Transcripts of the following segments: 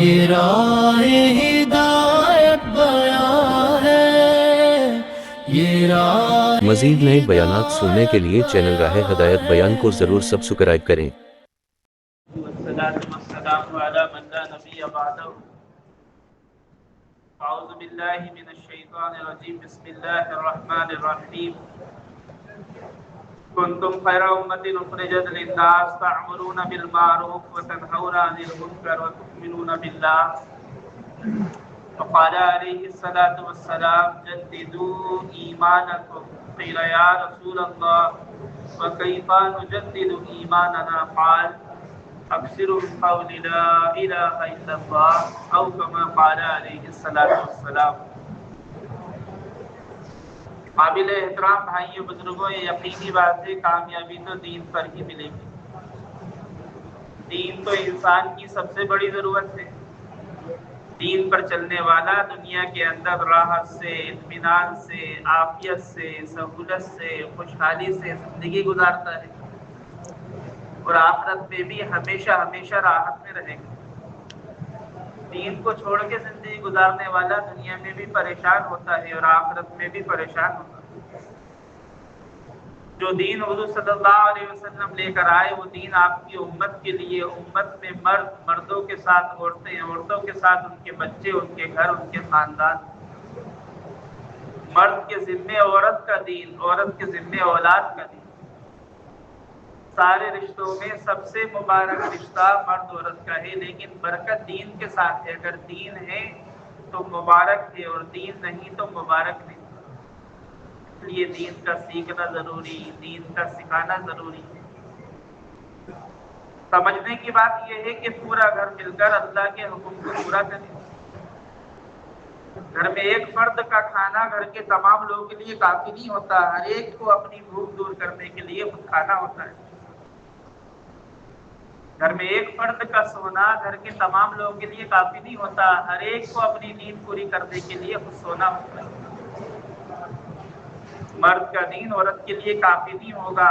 یہ راہ ہدایت بیان ہے، یہ راہ مزید نئے بیانات سننے کے لیے چینل راہ ہدایت بیان کو ضرور سبسکرائب کریں۔ والصلاة والسلام على من لا نبي بعده. أعوذ بالله من الشيطان الرجيم. بسم الله الرحمن الرحيم. كنتم خير أمة أخرجت للناس تأمرون بالمعروف وتنهون عن المنكر وتؤمنون بالله. وقال عليه الصلاة والسلام جددوا إيمانكم. قيل يا رسول الله وكيف نجدد إيماننا؟ قال اکثروا من قول لا الہ الا اللہ او کما قال علیہ الصلوۃ والسلام۔ قابل احترام بھائیوں بزرگوں، یہ یقینی بات ہے کامیابی تو دین پر ہی ملے گی۔ دین تو انسان کی سب سے بڑی ضرورت ہے۔ دین پر چلنے والا دنیا کے اندر راحت سے، اطمینان سے، عافیت سے، سہولت سے، خوشحالی سے زندگی گزارتا ہے، اور آخرت میں بھی ہمیشہ ہمیشہ راحت میں رہے گا۔ دین کو چھوڑ کے زندگی گزارنے والا دنیا میں بھی پریشان ہوتا ہے اور آخرت میں بھی پریشان ہوتا ہے۔ جو دین حضور صلی اللہ علیہ وسلم لے کر آئے وہ دین آپ کی امت کے لیے، امت میں مرد مردوں کے ساتھ عورتیں، عورتوں کے ساتھ ان کے بچے، ان کے گھر، ان کے خاندان، مرد کے ذمے عورت کا دین، عورت کے ذمے اولاد کا دین۔ سارے رشتوں میں سب سے مبارک رشتہ مرد عورت کا ہے، لیکن برکت دین کے ساتھ ہے۔ اگر دین ہے تو مبارک ہے اور دین نہیں تو مبارک نہیں۔ اس لیے دین کا سیکھنا ضروری، دین کا سکھانا ضروری ہے۔ سمجھنے کی بات یہ ہے کہ پورا گھر مل کر اللہ کے حکم کو پورا کرے۔ گھر میں ایک فرد کا کھانا گھر کے تمام لوگوں کے لیے کافی نہیں ہوتا، ہر ایک کو اپنی بھوک دور کرنے کے لیے خود کھانا ہوتا ہے۔ گھر میں ایک فرد کا سونا گھر کے تمام لوگوں کے لیے کافی نہیں ہوتا، ہر ایک کو اپنی نیند پوری کرنے کے لیے خود سونا ہوتا ہے۔ مرد کا دین عورت کے لیے کافی نہیں ہوگا،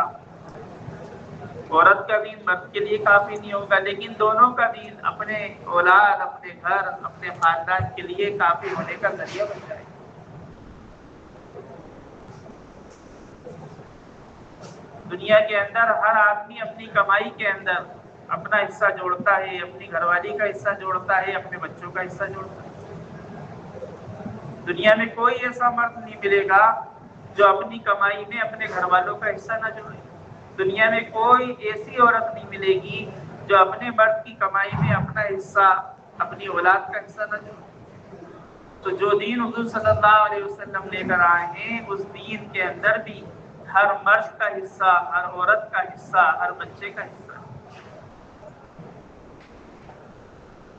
عورت کا دین مرد کے لیے کافی نہیں ہوگا، لیکن دونوں کا دین اپنے اولاد، اپنے گھر، اپنے خاندان کے لیے کافی ہونے کا ذریعہ بن جائے گا۔ دنیا کے اندر ہر آدمی اپنی کمائی کے اندر اپنا حصہ جوڑتا ہے، اپنی گھر والی کا حصہ جوڑتا ہے، اپنے بچوں کا حصہ جوڑتا ہے۔ دنیا میں کوئی ایسا مرد نہیں ملے گا جو اپنی کمائی میں اپنے گھر والوں کا حصہ نہ جوڑے۔ دنیا میں کوئی ایسی عورت نہیں ملے گی جو اپنے مرد کی کمائی میں اپنا حصہ، اپنی اولاد کا حصہ نہ جوڑے۔ تو جو دین حضور صلی اللہ علیہ وسلم لے کر آئے ہیں، اس دین کے اندر بھی ہر مرد کا حصہ، ہر عورت کا حصہ، ہر بچے کا حصہ۔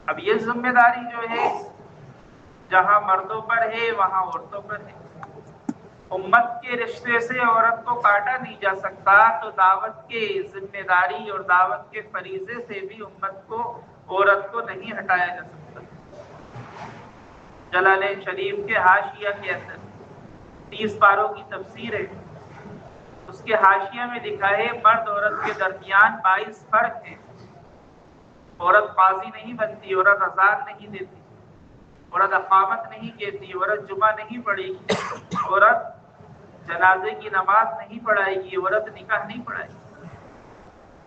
اب یہ ذمہ داری جو ہے جہاں مردوں پر ہے وہاں عورتوں پر ہے۔ امت کے رشتے سے عورت کو کاٹا نہیں جا سکتا، تو دعوت کے ذمہ داری اور دعوت کے فریضے سے بھی امت کو، عورت کو نہیں ہٹایا جا سکتا۔ جلالین شریف کے حاشیہ کے اندر 30 پاروں کی تفسیر ہے، اس کے حاشیہ میں لکھا ہے مرد عورت کے درمیان 22 فرق ہیں۔ عورت قاضی نہیں بنتی، عورت اذان نہیں دیتی، عورت اقامت نہیں کہتی، عورت جمعہ نہیں پڑھے گی، عورت جنازے کی نماز نہیں پڑھائے گی، عورت نکاح نہیں پڑھائے گی۔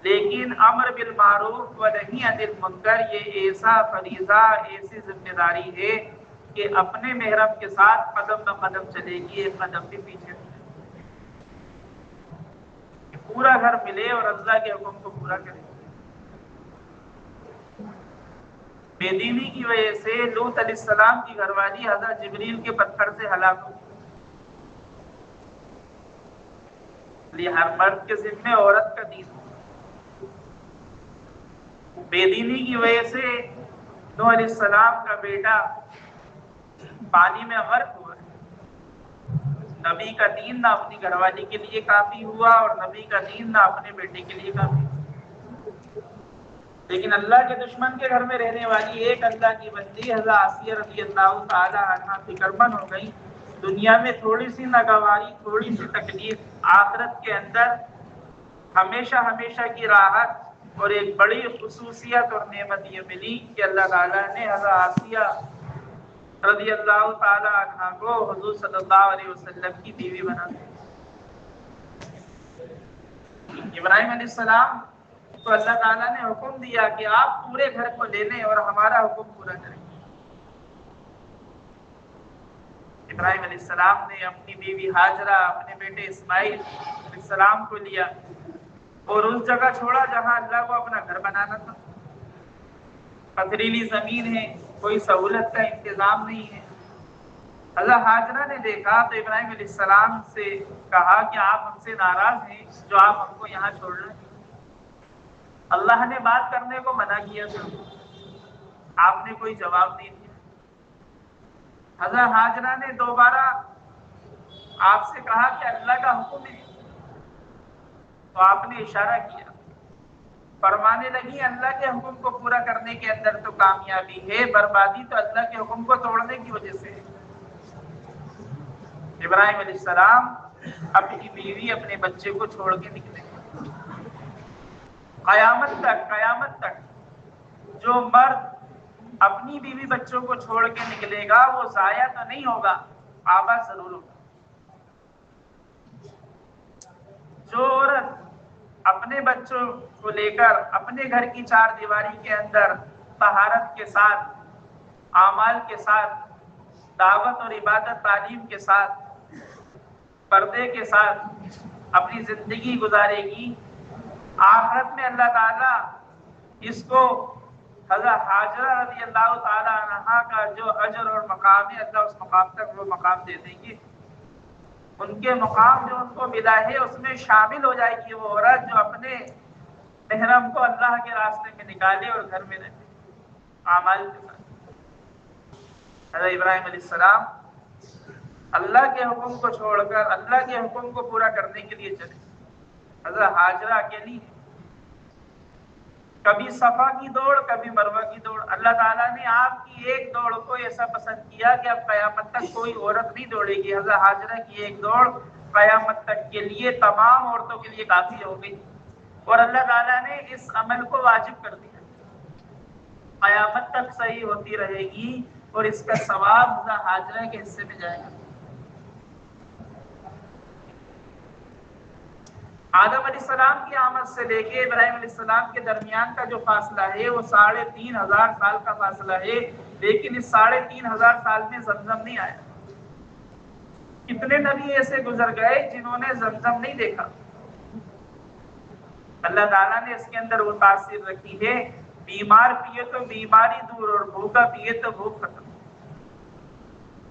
لیکن امر بالمعروف و نہی عن المنکر یہ ایسا فریضہ، ایسی ذمہ داری ہے کہ اپنے محرم کے ساتھ قدم بہ قدم چلے گی، ایک قدم بھی پیچھے نہیں۔ پورا گھر ملے اور اللہ کے حکم کو پورا کرے۔ بے دینی کی وجہ سے لوط علیہ السلام کی گھر والی حضرت جبریل کے پتھر سے ہلاک ہو گئی۔ ہر مرد کے ذمے عورت کا دین۔ بے دینی کی وجہ سے نوح علیہ السلام کا بیٹا پانی میں غرق ہوا۔ نبی کا دین نہ اپنی گھر والی کے لیے کافی ہوا اور نبی کا دین نہ اپنے بیٹے کے لیے کافی ہوا۔ لیکن اللہ کے دشمن کے گھر میں رہنے والی ایک اللہ کی بندی حضرت آسیہ رضی اللہ تعالی عنہا فکر مند ہو گئی۔ دنیا میں تھوڑی سی ناگواری، تھوڑی سی تکلیف، آخرت کے اندر ہمیشہ ہمیشہ کی راحت، اور ایک بڑی خصوصیت اور نعمت یہ ملی کہ اللہ تعالیٰ نے حضرت آسیہ رضی اللہ تعالیٰ عنہ کو حضور صلی اللہ علیہ وسلم کی بیوی بنا دی۔ ابراہیم علیہ السلام تو اللہ تعالیٰ نے حکم دیا کہ آپ پورے گھر کو لے لیں اور ہمارا حکم پورا کریں۔ ابراہیم علیہ السلام نے اپنی بیوی ہاجرہ، اپنے بیٹے اسماعیل علیہ السلام کو لیا اور اس جگہ چھوڑا جہاں اللہ کو اپنا گھر بنانا تھا۔ پتھریلی زمین ہے، کوئی سہولت کا انتظام نہیں ہے۔ حضرت ہاجرہ نے دیکھا تو ابراہیم علیہ السلام سے کہا کہ آپ ہم سے ناراض ہیں جو آپ ہم کو یہاں چھوڑ رہے ہیں؟ اللہ نے بات کرنے کو منع کیا تھا، آپ نے کوئی جواب نہیں دیا۔ حضرت ہاجرہ نے دوبارہ آپ سے کہا کہ اللہ کا حکم ہے، تو آپ نے اشارہ کیا، فرمانے لگی اللہ کے حکم کو پورا کرنے کے اندر تو کامیابی ہے، بربادی تو اللہ کے حکم کو توڑنے کی وجہ سے ہے۔ ابراہیم علیہ السلام اپنی بیوی اپنے بچے کو چھوڑ کے نکلے۔ قیامت تک جو مرد اپنی بیوی بچوں کو چھوڑ کے نکلے گا وہ ضائع تو نہیں ہوگا، آباد ضرور ہوگا۔ جو عورت اپنے بچوں کو لے کر اپنے گھر کی چار دیواری کے اندر طہارت کے ساتھ، اعمال کے ساتھ، دعوت اور عبادت تعلیم کے ساتھ، پردے کے ساتھ اپنی زندگی گزارے گی، آخرت میں اللہ تعالیٰ اس کو حضرت ہاجرہ رضی اللہ تعالیٰ عنہا کا جو اجر اور مقام ہے، اللہ اس مقام تک وہ مقام دے دیں گے۔ ان کے مقام جو ان کو ملا ہے اس میں شامل ہو جائے گی وہ عورت جو اپنے محرم کو اللہ کے راستے میں نکالے اور گھر میں رہے اعمال کے ساتھ۔ حضرت ابراہیم علیہ السلام اللہ کے حکم کو چھوڑ کر اللہ کے حکم کو پورا کرنے کے لیے چلے۔ حضرت ہاجرہ اکیلی ہے، کبھی صفا کی دوڑ کبھی مروہ کی دوڑ۔ اللہ تعالیٰ نے آپ کی ایک دوڑ کو ایسا پسند کیا کہ اب قیامت تک کوئی عورت نہیں دوڑے گی۔ حضرت ہاجرہ کی ایک دوڑ قیامت تک کے لیے تمام عورتوں کے لیے کافی ہو گئی، اور اللہ تعالیٰ نے اس عمل کو واجب کر دیا، قیامت تک صحیح ہوتی رہے گی اور اس کا ثواب حضرت ہاجرہ کے حصے میں جائے گا۔ آدم علیہ السلام کی آمد سے لے کے ابراہیم علیہ السلام کے درمیان کا جو فاصلہ ہے وہ 3500 سال کا فاصلہ ہے، لیکن اس 3500 سال میں زمزم نہیں آیا۔ کتنے نبی ایسے گزر گئے جنہوں نے زمزم نہیں دیکھا۔ اللہ تعالیٰ نے اس کے اندر وہ تاثیر رکھی ہے، بیمار پیے تو بیماری دور اور بھوکا پیے تو بھوک ختم۔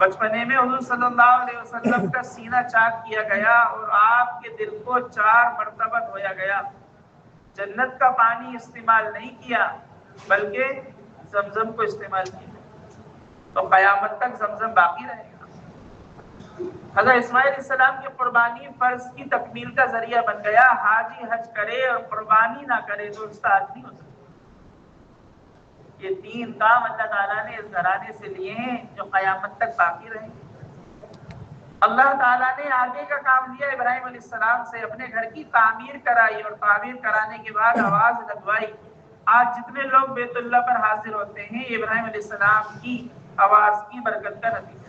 بچپنے میں حضور صلی اللہ علیہ وسلم کا سینہ چاک کیا گیا اور آپ کے دل کو 4 مرتبہ دھویا گیا۔ جنت کا پانی استعمال نہیں کیا بلکہ زمزم کو استعمال کیا، تو قیامت تک زمزم باقی رہے گا۔ حضرت اسماعیل علیہ السلام کی قربانی فرض کی تکمیل کا ذریعہ بن گیا۔ حاجی حج کرے اور قربانی نہ کرے تو اس کا حج نہیں ہو سکتا۔ یہ 3 کام اللہ تعالیٰ نے اس گھرانے سے لیے ہیں جو قیامت تک باقی رہیں گے۔ اللہ تعالیٰ نے آگے کا کام لیا، ابراہیم علیہ السلام سے اپنے گھر کی تعمیر کرائی اور تعمیر کرانے کے بعد آواز لگوائی۔ آج جتنے لوگ بیت اللہ پر حاضر ہوتے ہیں ابراہیم علیہ السلام کی آواز کی برکت کا نتیجہ ہے۔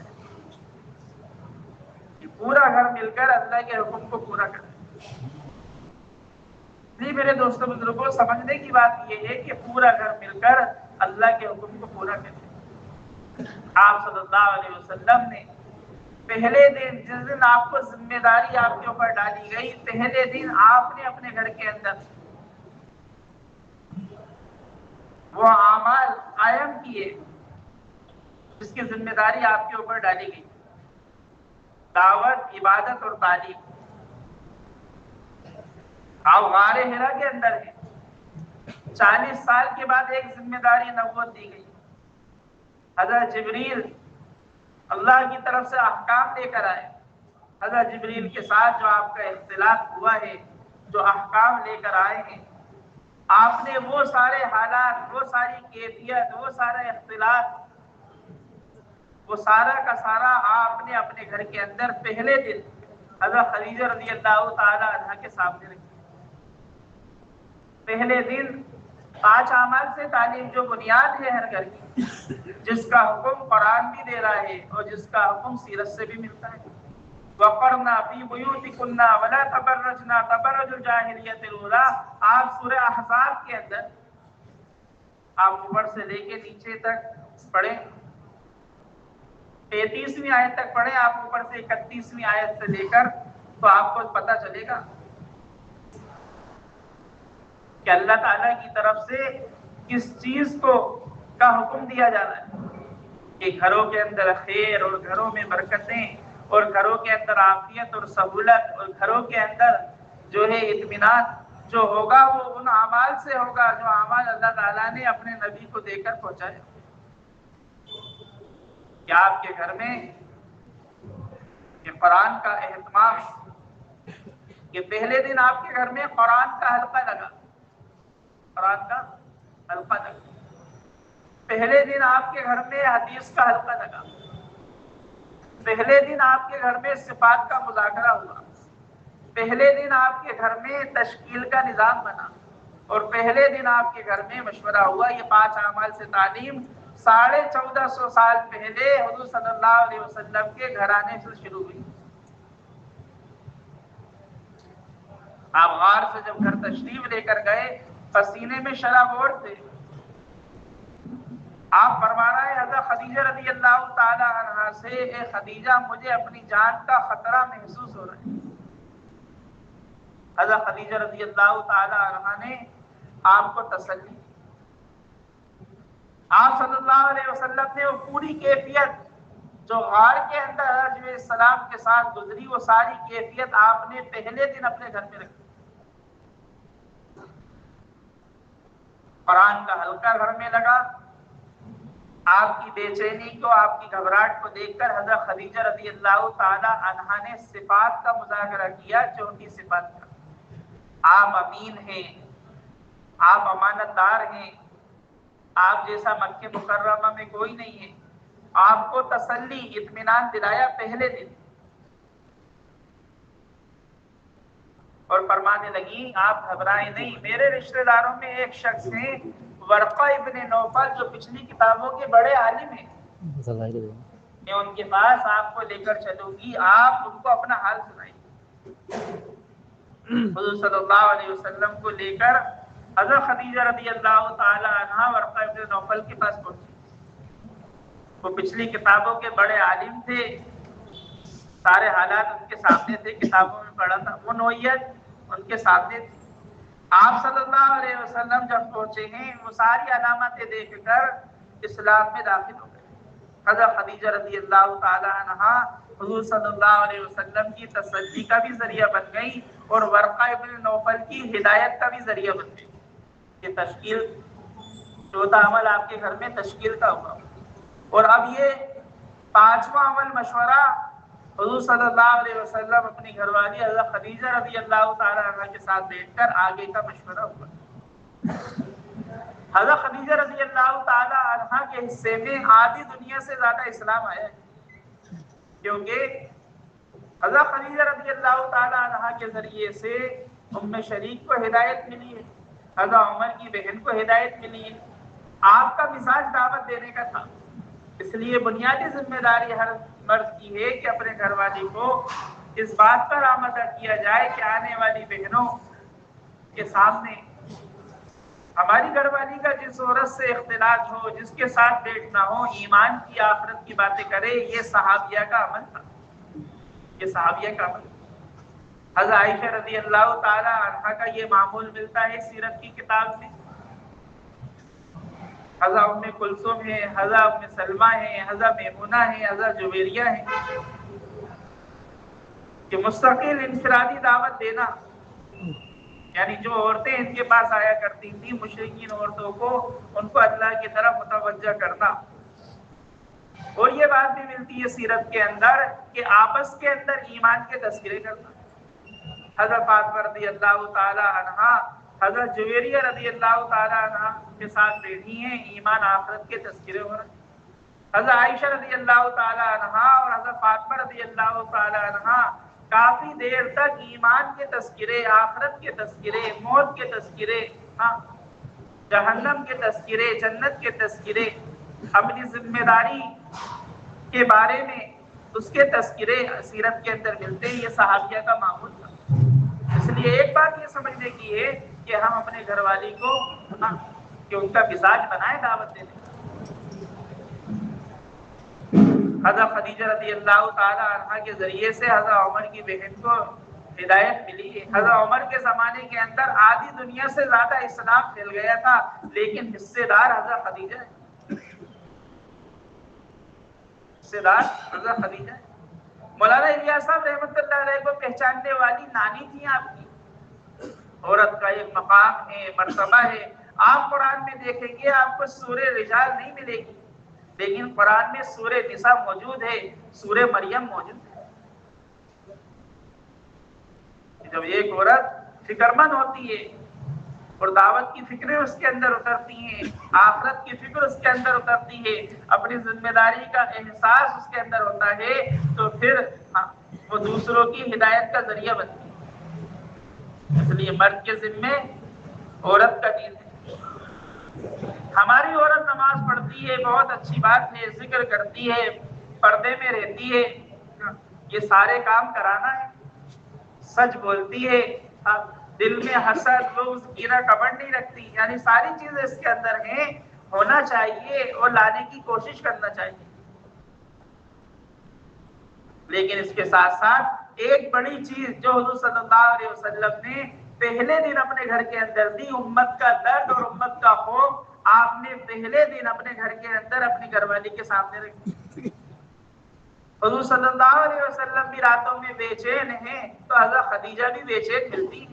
پورا گھر مل کر اللہ کے حکم کو پورا کرے۔ نہیں میرے دوستوں بزرگوں، سمجھنے کی بات یہ ہے کہ پورا گھر مل کر اللہ کے حکم کو پورا کرے۔ آپ صلی اللہ علیہ وسلم نے پہلے دن، جس دن آپ کو ذمہ داری آپ کے اوپر ڈالی گئی، پہلے دن آپ نے اپنے گھر کے اندر وہ اعمال قائم کیے جس کی ذمہ داری آپ کے اوپر ڈالی گئی، دعوت، عبادت اور تعلیم۔ آپ غار حرا کے اندر ہیں، 40 سال کے بعد ایک ذمہ داری نبوت دی گئی۔ حضرت جبریل اللہ کی طرف سے احکام لے کر آئے۔ حضرت جبریل کے ساتھ جو آپ کا اختلاط ہوا ہے، جو احکام لے کر آئے ہیں، آپ نے وہ سارے حالات، وہ ساری کیفیت، وہ سارا اختلاط، وہ سارا کا سارا آپ نے اپنے گھر کے اندر پہلے دن حضرت خدیجہ رضی اللہ تعالی عنہا کے سامنے رکھی۔ پہلے دن 5 اعمال سے تعلیم جو بنیاد ہے ہر گھر کی، جس کا حکم قرآن بھی دے رہا ہے اور جس کا حکم سیرت سے بھی ملتا ہے۔ وَقَرْنَا فِي بُيُوتِكُنَّ وَلَا تَبَرَّجْنَا تَبَرُّجَ الْجَاهِلِيَّةِ الْأُولَىٰ، آپ سورہ احزاب کے اندر آپ اوپر سے لے کے نیچے تک پڑھیں، 33ویں آیت تک پڑھیں آپ اوپر سے 31ویں آیت سے لے کر، تو آپ کو پتہ چلے گا کہ اللہ تعالیٰ کی طرف سے کس چیز کا حکم دیا جا رہا ہے کہ گھروں کے اندر خیر اور گھروں میں برکتیں اور گھروں کے اندر عافیت اور سہولت اور گھروں کے اندر جو ہے اطمینان جو ہوگا وہ ان اعمال سے ہوگا جو اعمال اللہ تعالیٰ نے اپنے نبی کو دے کر پہنچائے۔ کیا آپ کے گھر میں یہ قرآن کا اہتمام، کہ پہلے دن آپ کے گھر میں قرآن کا حلقہ لگا، قرآن کا حلقہ لگا، پہلے دن آپ کے گھر میں حدیث کا حلقہ لگا، پہلے دن آپ کے گھر میں صفات کا مذاکرہ ہوا، پہلے دن آپ کے گھر میں تشکیل کا نظام بنا، اور پہلے دن آپ کے گھر میں مشورہ ہوا۔ یہ 5 اعمال سے تعلیم 1450 سال پہلے حضور صلی اللہ علیہ وسلم کے گھرانے سے شروع ہوئی۔ آپ غار سے جب گھر تشریف لے کر گئے، پسینے میں شرابور تھے، آپ فرما رہے ہیں حضرت خدیجہ رضی اللہ تعالی عنہا سے، اے خدیجہ مجھے اپنی جان کا خطرہ محسوس ہو رہا ہے۔ حضرت خدیجہ رضی اللہ تعالی عنہا نے آپ کو تسلی دی۔ آپ صلی اللہ علیہ وسلم نے وہ پوری کیفیت جو غار کے اندر حضرت جبرائیل السلام کے ساتھ گزری، وہ ساری کیفیت آپ نے پہلے دن اپنے گھر میں رکھی۔ قرآن کا حلقہ گھر میں لگا، آپ کی بے چینی کو، آپ کی گھبراہٹ کو دیکھ کر حضرت خدیجہ رضی اللہ تعالی عنہا نے صفات کا مذاکرہ کیا، 34 صفات کا۔ آپ امین ہیں، آپ امانت دار ہیں، آپ جیسا مکہ مکرمہ میں کوئی نہیں ہے۔ آپ کو تسلی، اطمینان دلایا پہلے دن، اور فرمانے لگی آپ گھبرائیں نہیں۔ میرے رشتہ داروں میں ایک شخص ہیں ورقہ ابن نوفل، جو پچھلی کتابوں کے بڑے عالم ہیں، میں ان کے پاس آپ کو لے کر چلوں گی، آپ ان کو اپنا حال سنائیں۔ حضور صلی اللہ علیہ وسلم کو لے کر حضرت خدیجہ رضی اللہ تعالی عنہا ورقہ ابن نوفل کے پاس پہنچی۔ وہ پچھلی کتابوں کے بڑے عالم تھے، سارے حالات ان کے سامنے تھے، کتابوں میں پڑھا تھا، وہ نوعیت ان کے سامنے تھی۔ آپ صلی اللہ علیہ وسلم جب پہنچے ہیں، وہ ساری علامتیں دیکھ کر اسلام میں داخل ہو گئے۔ حضرت خدیجہ رضی اللہ تعالی عنہا حضور صلی اللہ علیہ وسلم کی تسلی کا بھی ذریعہ بن گئی، اور ورقہ ابن نوفل کی ہدایت کا بھی ذریعہ بن گئی۔ یہ تشکیل، چوتھا عمل آپ کے گھر میں تشکیل کا ہوا، اور اب یہ 5واں عمل مشورہ حضور صلی اللہ علیہ وسلم اپنی گھر والی حضرت خدیجہ رضی اللہ تعالی عنہ کے ساتھ بیٹھ کر آگے کا مشورہ ہوا۔ حضرت خدیجہ رضی اللہ تعالی عنہ کے حصے میں آدھی دنیا سے زیادہ اسلام آیا ہے، کیونکہ حضرت خدیجہ رضی اللہ تعالی عنہ کے ذریعے سے ام شریک کو ہدایت ملی ہے، حضرت عمر کی بہن کو ہدایت ملی ہے۔ آپ کا مزاج دعوت دینے کا تھا، اس لیے بنیادی ذمہ داری ہر مرد کی ہے کہ اپنے گھر والی کو اس بات پر آمادہ کیا جائے کہ آنے والی بہنوں کے سامنے ہماری گھر والی کا جس عورت سے اختلاط ہو، جس کے ساتھ بیٹھنا ہو، ایمان کی، آخرت کی باتیں کرے۔ یہ صحابیہ کا عمل تھا، یہ صحابیہ کا عمل۔ حضرت عائشہ رضی اللہ تعالی عنہا کا یہ معمول ملتا ہے سیرت کی کتاب میں۔ حضرت ام کلثوم ہے، حضرت ام سلمہ ہے، حضرت میمونہ ہے، حضرت جویریہ ہے، کہ مستقل انفرادی دعوت دینا، یعنی جو عورتیں ان کے پاس آیا کرتی تھیں مشرکین عورتوں کو، ان کو اللہ کی طرف متوجہ کرنا۔ اور یہ بات بھی ملتی ہے سیرت کے اندر کہ آپس کے اندر ایمان کے تذکرے کرنا۔ حضرت فاطمہ رضی اللہ تعالی عنہا حضرت جویریہ رضی اللہ تعالی عنہ کے ساتھ بیٹھی ہیں، ایمان آخرت کے تذکرے ہو رہے ہیں۔ حضرت عائشہ رضی اللہ تعالی عنہا اور حضرت فاطمہ رضی اللہ تعالی عنہا کافی دیر تک ایمان کے تذکرے، آخرت کے تذکرے، موت کے تذکرے، ہاں جہنم کے تذکرے، جنت کے تذکرے، اپنی ذمہ داری کے بارے میں اس کے تذکرے سیرت کے اندر ملتے ہیں. یہ صحابیہ کا معمول تھا. اس لیے ایک بات یہ سمجھنے کی ہے کہ ہم اپنے گھر والی کو کہ ان کا مزاج بنائے دعوت دینے. حضرت خدیجہ رضی اللہ تعالی عنہ کے ذریعے سے حضرت عمر کی بہن کو ہدایت ملی ہے. حضرت عمر کے زمانے کے اندر آدھی دنیا سے زیادہ اسلام پھیل گیا تھا، لیکن حصے دار حضرت خدیجہ ہے. حصے دار حضرت خدیجہ ہے. مولانا الیاس صاحب رحمۃ اللہ علیہ کو پہچاننے والی نانی تھی آپ کی. عورت کا ایک مقام ہے، مرتبہ ہے. آپ قرآن میں دیکھیں گے آپ کو سورہ رجال نہیں ملے گی، لیکن قرآن میں سورہ نساء موجود ہے، سورہ مریم موجود ہے. جب ایک عورت فکر مند ہوتی ہے اور دعوت کی فکریں اس کے اندر اترتی ہیں، آخرت کی فکر اس کے اندر اترتی ہے، اپنی ذمہ داری کا احساس اس کے اندر ہوتا ہے، تو پھر وہ دوسروں کی ہدایت کا ذریعہ بنتی ہے. اس لیے مرد کے ذمے عورت کا دین ہے. ہماری عورت نماز پڑھتی ہے، بہت اچھی بات ہے، ذکر کرتی ہے، پردے میں رہتی ہے، یہ سارے کام کرانا ہے. سچ بولتی ہے، دل میں حسد بغض کینہ کپٹ نہیں رکھتی، یعنی ساری چیزیں اس کے اندر ہیں، ہونا چاہیے اور لانے کی کوشش کرنا چاہیے. لیکن اس کے ساتھ ساتھ ایک بڑی چیز جو حضور صلی اللہ علیہ وسلم نے پہلے دن اپنے گھر کے اندر دی، امت کا درد اور امت کا خوف آپ نے پہلے دن اپنے گھر کے اندر اپنی گھر والی کے سامنے رکھی. حضور صلی اللہ علیہ وسلم بھی راتوں میں بے چین ہیں تو حضرت خدیجہ بھی بے چین ملتی ہیں.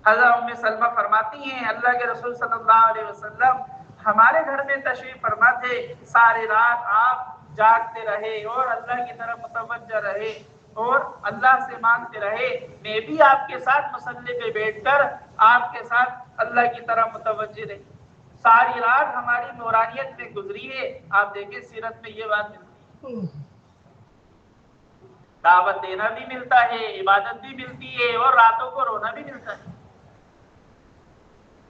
حضرت ام سلمہ فرماتی ہیں اللہ کے رسول صلی اللہ علیہ وسلم ہمارے گھر میں تشریف فرما تھے، ساری رات آپ جاگتے رہے اور اللہ کی طرف متوجہ رہے اور اللہ سے مانگتے رہے. میں بھی آپ کے ساتھ مصلی پہ بیٹھ کر آپ کے ساتھ اللہ کی طرف متوجہ رہی. ساری رات ہماری نورانیت میں گزری ہے. آپ دیکھیں سیرت میں یہ بات ملتی ہے. دعوت دینا بھی ملتا ہے، عبادت بھی ملتی ہے اور راتوں کو رونا بھی ملتا ہے.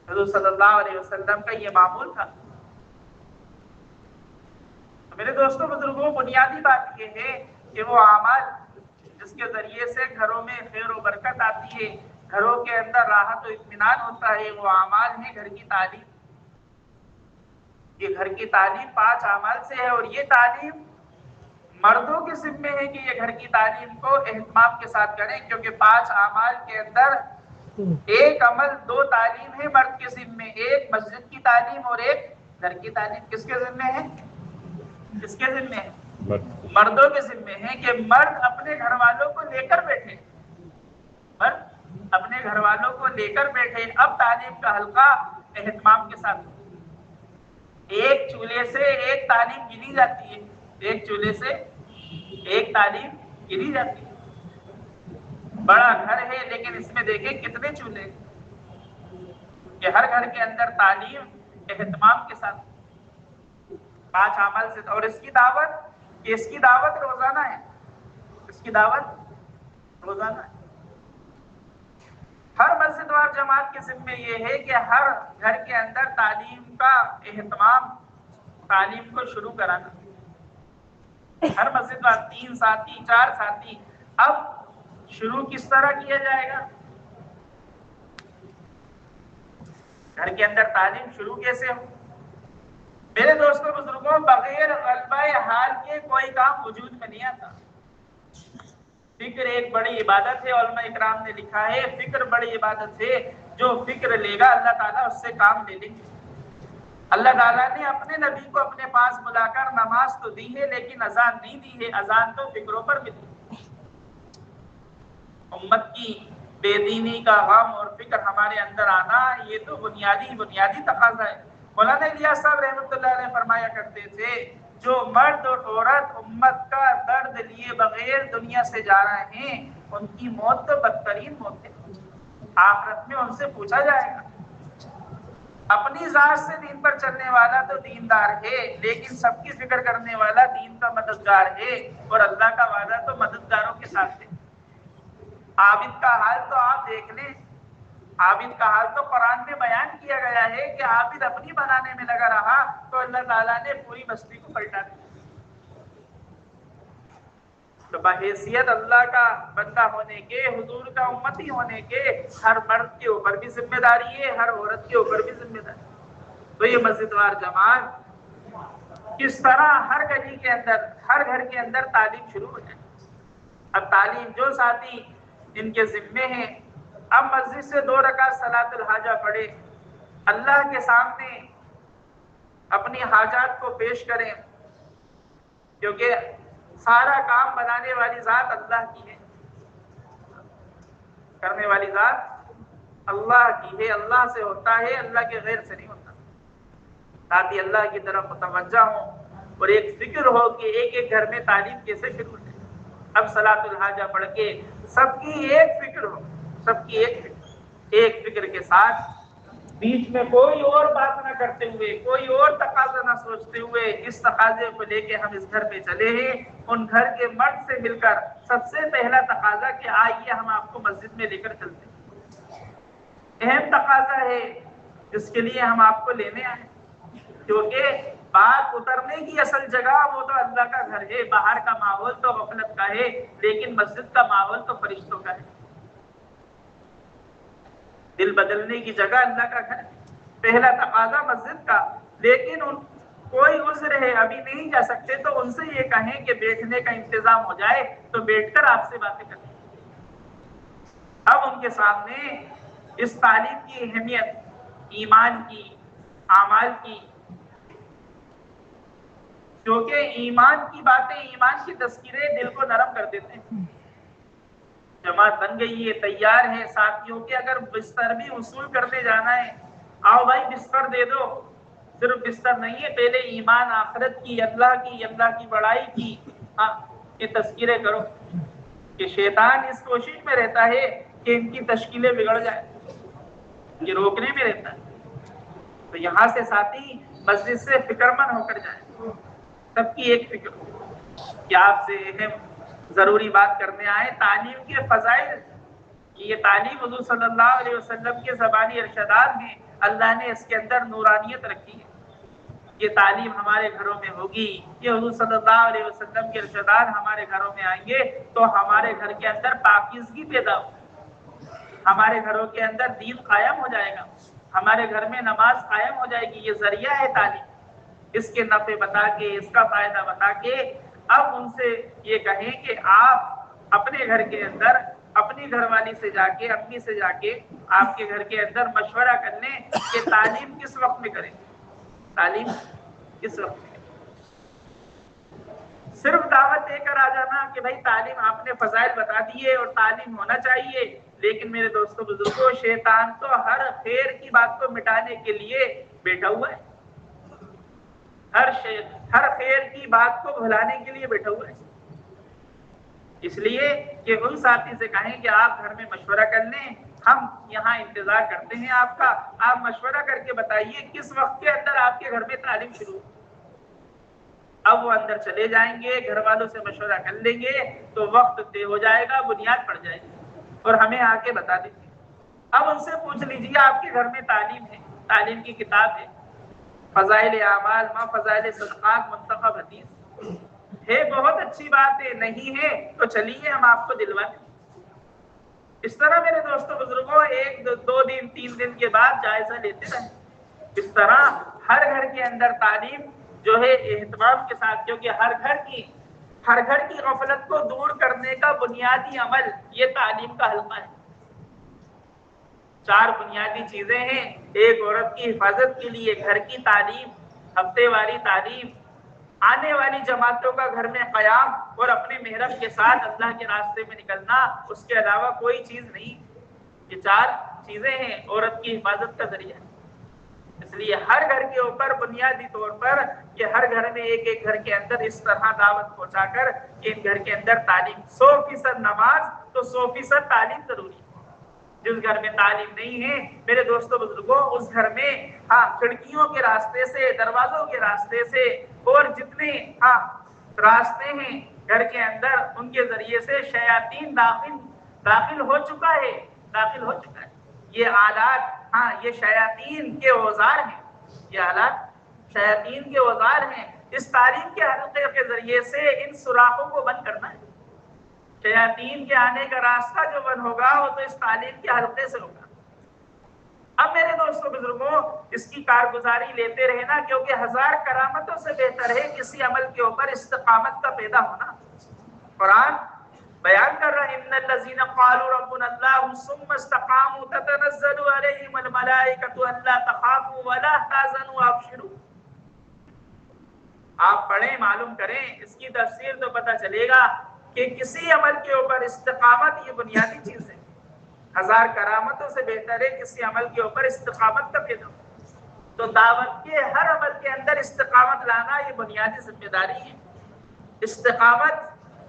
حضور صلی اللہ علیہ وسلم کا یہ معمول تھا. میرے دوستوں بزرگوں، بنیادی بات یہ ہے کہ وہ اعمال جس کے ذریعے سے گھروں میں خیر و برکت آتی ہے، گھروں کے اندر راحت و اطمینان ہوتا ہے، وہ اعمال ہیں گھر کی تعلیم. یہ گھر کی تعلیم 5 اعمال سے ہے اور یہ تعلیم مردوں کے ذمے ہے کہ یہ گھر کی تعلیم کو اہتمام کے ساتھ کریں، کیونکہ 5 اعمال کے اندر ایک عمل 2 تعلیم ہے مرد کے ذمے، ایک مسجد کی تعلیم اور ایک گھر کی تعلیم. کس کے ذمے ہے؟ کس کے ذمے ہے؟ مردوں کے ذمے ہے کہ مرد اپنے گھر والوں کو لے کر بیٹھے، مرد اپنے گھر والوں کو لے کر بیٹھے. اب تعلیم کا حلقہ اہتمام کے ساتھ. ایک چولہے سے ایک تعلیم گنی جاتی ہے، ایک چولہے سے ایک تعلیم گنی جاتی ہے. بڑا گھر ہے لیکن اس میں دیکھیں کتنے چولہے کہ ہر گھر کے اندر تعلیم اہتمام کے ساتھ 5 عمل سے. اور اس کی دعوت روزانہ ہے، اس کی دعوت روزانہ ہے. ہر مسجد اور جماعت کے ذمے یہ ہے کہ ہر گھر کے اندر تعلیم کا اہتمام، تعلیم کو شروع کرانا. ہر مسجد میں 3 ساتھی 4 ساتھی. اب شروع کس طرح کیا جائے گا؟ گھر کے اندر تعلیم شروع کیسے ہو؟ میرے دوستوں بزرگوں، بغیر غلبہ حال کے کوئی کام وجود میں نہیں آتا. فکر ایک بڑی عبادت ہے. علماء اکرام نے لکھا ہے فکر بڑی عبادت ہے، جو فکر لے گا اللہ تعالیٰ اس سے کام لے لیں گے. اللہ تعالیٰ نے اپنے نبی کو اپنے پاس بلا کر نماز تو دی ہے لیکن اذان نہیں دی ہے. اذان تو فکروں پر ملی. امت کی بے دینی کا غم اور فکر ہمارے اندر آنا، یہ تو بنیادی تقاضا ہے. مولانا الیاس صاحب رحمۃ اللہ علیہ فرمایا کرتے تھے جو مرد اور عورت امت کا درد لیے بغیر دنیا سے جا رہے ہیں ان کی موت تو بدترین موت ہے. آخرت میں ان سے پوچھا جائے گا. اپنی ذات سے دین پر چلنے والا تو دیندار ہے، لیکن سب کی فکر کرنے والا دین کا مددگار ہے، اور اللہ کا وعدہ تو مددگاروں کے ساتھ ہے. عابد کا حال تو آپ دیکھ لیں. عابد کا حال تو قرآن میں بیان کیا گیا ہے کہ عابد اپنی بنانے میں لگا رہا تو اللہ تعالیٰ نے پوری بستی کو پلٹا دیا۔ تو بحیثیت اللہ کا بندہ ہونے کے، حضور کا امتی ہونے کے، ہر مرد کے اوپر بھی ذمہ داری ہے، ہر عورت کے اوپر بھی ذمہ داری ہے۔ تو یہ مسجد وار جماعت کس طرح ہر گلی کے اندر، ہر گھر کے اندر تعلیم شروع ہو جائے۔ اب تعلیم جو ساتھی ان کے ذمے ہیں، اب مسجد سے 2 رکعت صلاۃ الحاجہ پڑھے، اللہ کے سامنے اپنی حاجات کو پیش کریں، کیونکہ سارا کام بنانے والی ذات اللہ کی ہے، کرنے والی ذات اللہ کی ہے، اللہ سے ہوتا ہے، اللہ کے غیر سے نہیں ہوتا۔ تاکہ اللہ کی طرف متوجہ ہوں اور ایک فکر ہو کہ ایک ایک گھر میں تعلیم کیسے شروع ہے۔ اب صلاۃ الحاجہ پڑھ کے سب کی ایک فکر ہو، سب کی ایک فکر کے ساتھ، بیچ میں کوئی اور بات نہ کرتے ہوئے، کوئی اور تقاضا نہ سوچتے ہوئے، اس تقاضے کو لے کے ہم اس گھر پہ چلے ہیں، ان گھر کے مرد سے مل کر سب سے پہلا تقاضا کہ آئیے ہم آپ کو مسجد میں لے کر چلتے ہیں۔ اہم تقاضا ہے جس کے لیے ہم آپ کو لینے آئے، کیونکہ بات اترنے کی اصل جگہ وہ تو اللہ کا گھر ہے، باہر کا ماحول تو غفلت کا ہے، لیکن مسجد کا ماحول تو فرشتوں کا ہے۔ دل بدلنے کی جگہ اللہ کا گھر، پہلا تقاضا مسجد کا۔ لیکن کوئی عذر ہے ابھی نہیں جا سکتے تو ان سے یہ کہیں کہ بیٹھنے کا انتظام ہو جائے تو بیٹھ کر آپ سے باتیں کریں۔ اب ان کے سامنے اس تعلیم کی اہمیت، ایمان کی، اعمال کی، کیونکہ ایمان کی باتیں، ایمان کی تذکرے دل کو نرم کر دیتے ہیں۔ جماعت بن گئی ہے، تیار ہے ساتھیوں کے، اگر بستر بھی وصول کرنے جانا ہے، آؤ بھائی بستر دے دو۔ صرف بستر نہیں ہے، پہلے ایمان، آخرت کی، اللہ کی بڑائی کی یہ تذکرے کرو، کہ شیطان اس کوشش میں رہتا ہے کہ ان کی تشکیلیں بگڑ جائیں، یہ روکنے میں رہتا ہے۔ تو یہاں سے ساتھی مسجد سے فکر مند ہو کر جائیں، سب کی ایک فکر ہو کہ آپ سے اہم ضروری بات کرنے آئے تعلیم کے فضائل۔ یہ تعلیم حضور صلی اللہ علیہ وسلم کے زبانی ارشادات میں اللہ نے اس کے اندر نورانیت رکھی ہے۔ یہ تعلیم ہمارے گھروں میں ہوگی، یہ حضور صلی اللہ علیہ وسلم کے ارشادات ہمارے گھروں میں آئیں گے تو ہمارے گھر کے اندر پاکیزگی پیدا ہوگی، ہمارے گھروں کے اندر دین قائم ہو جائے گا، ہمارے گھر میں نماز قائم ہو جائے گی۔ یہ ذریعہ ہے تعلیم، اس کے نفع بتا کے، اس کا فائدہ بتا کے اب ان سے یہ کہیں کہ آپ اپنے گھر کے اندر اپنی گھر والی سے جا کے، اپنی سے جا کے آپ کے گھر کے اندر مشورہ کر لیں کہ تعلیم کس وقت میں کریں، تعلیم کس وقت میں کریں۔ صرف دعوت دے کر آ جانا کہ بھائی تعلیم آپ نے فضائل بتا دیے اور تعلیم ہونا چاہیے، لیکن میرے دوستوں بزرگوں، شیطان تو ہر خیر کی بات کو مٹانے کے لیے بیٹھا ہوا ہے، ہر خیر کی بات کو بھلانے کے لیے بیٹھا ہوا ہے۔ اس لیے کہ ان ساتھی سے کہیں کہ آپ گھر میں مشورہ کر لیں، ہم یہاں انتظار کرتے ہیں آپ کا، آپ مشورہ کر کے بتائیے کس وقت کے اندر آپ کے گھر میں تعلیم شروع ہو۔ اب وہ اندر چلے جائیں گے، گھر والوں سے مشورہ کر لیں گے تو وقت طے ہو جائے گا، بنیاد پڑ جائے گی اور ہمیں آ کے بتا دیں گے۔ اب ان سے پوچھ لیجیے آپ کے گھر میں تعلیم ہے، تعلیم کی کتاب ہے، فضائل اعمال، ما فضائل صدقات، منتخب حدیث ہے، بہت اچھی بات ہے، نہیں ہے تو چلیے ہم آپ کو دلوا دیں۔ اس طرح میرے دوستوں بزرگوں 1 2 دن 3 دن کے بعد جائزہ لیتے رہیں۔ اس طرح ہر گھر کے اندر تعلیم جو ہے اہتمام کے ساتھ، کیونکہ ہر گھر کی غفلت کو دور کرنے کا بنیادی عمل یہ تعلیم کا حلقہ ہے۔ 4 بنیادی چیزیں ہیں، ایک عورت کی حفاظت کے لیے گھر کی تعلیم، ہفتے واری تعلیم، آنے والی جماعتوں کا گھر میں قیام اور اپنے محرم کے ساتھ اللہ کے راستے میں نکلنا، اس کے علاوہ کوئی چیز نہیں۔ یہ 4 چیزیں ہیں عورت کی حفاظت کا ذریعہ۔ اس لیے ہر گھر کے اوپر بنیادی طور پر کہ ہر گھر میں ایک گھر کے اندر اس طرح دعوت پہنچا کر کہ ان گھر کے اندر تعلیم، 100% نماز تو 100% تعلیم ضروری ہے۔ جس گھر میں تعلیم نہیں ہے میرے دوستوں بزرگوں، اس گھر میں کھڑکیوں کے راستے سے، دروازوں کے راستے سے اور جتنے راستے ہیں گھر کے اندر، ان کے ذریعے سے شیاطین داخل ہو چکا ہے۔ یہ آلات ہاں یہ شیاطین کے اوزار ہیں، یہ آلات شیاطین کے اوزار ہیں۔ اس تعلیم کے حلقے کے ذریعے سے ان سوراخوں کو بند کرنا ہے۔ شیاطین کے آنے کا راستہ جو بند ہوگا وہ تو اس تعلیم کے حلقے سے ہوگا۔ اب میرے دوستوں بزرگوں اس کی کارگزاری لیتے رہنا، کیونکہ 1000 کرامتوں سے بہتر ہے کسی عمل کے اوپر استقامت کا پیدا ہونا۔ قرآن بیان کر رہا ہے ان الذين قالوا ربنا الله ثم استقاموا تتنزل عليهم الملائكة الا تخافوا ولا تحزنوا وابشروا۔ آپ پڑھیں معلوم کریں، اس کی تفسیر تو پتہ چلے گا کہ کسی عمل کے اوپر استقامت یہ بنیادی چیز ہے۔ 1000 کرامتوں سے بہتر ہے کسی عمل کے اوپر استقامت کا پیدا ہو۔ تو دعوت کے ہر عمل کے اندر استقامت لانا یہ بنیادی ذمہ داری ہے۔ استقامت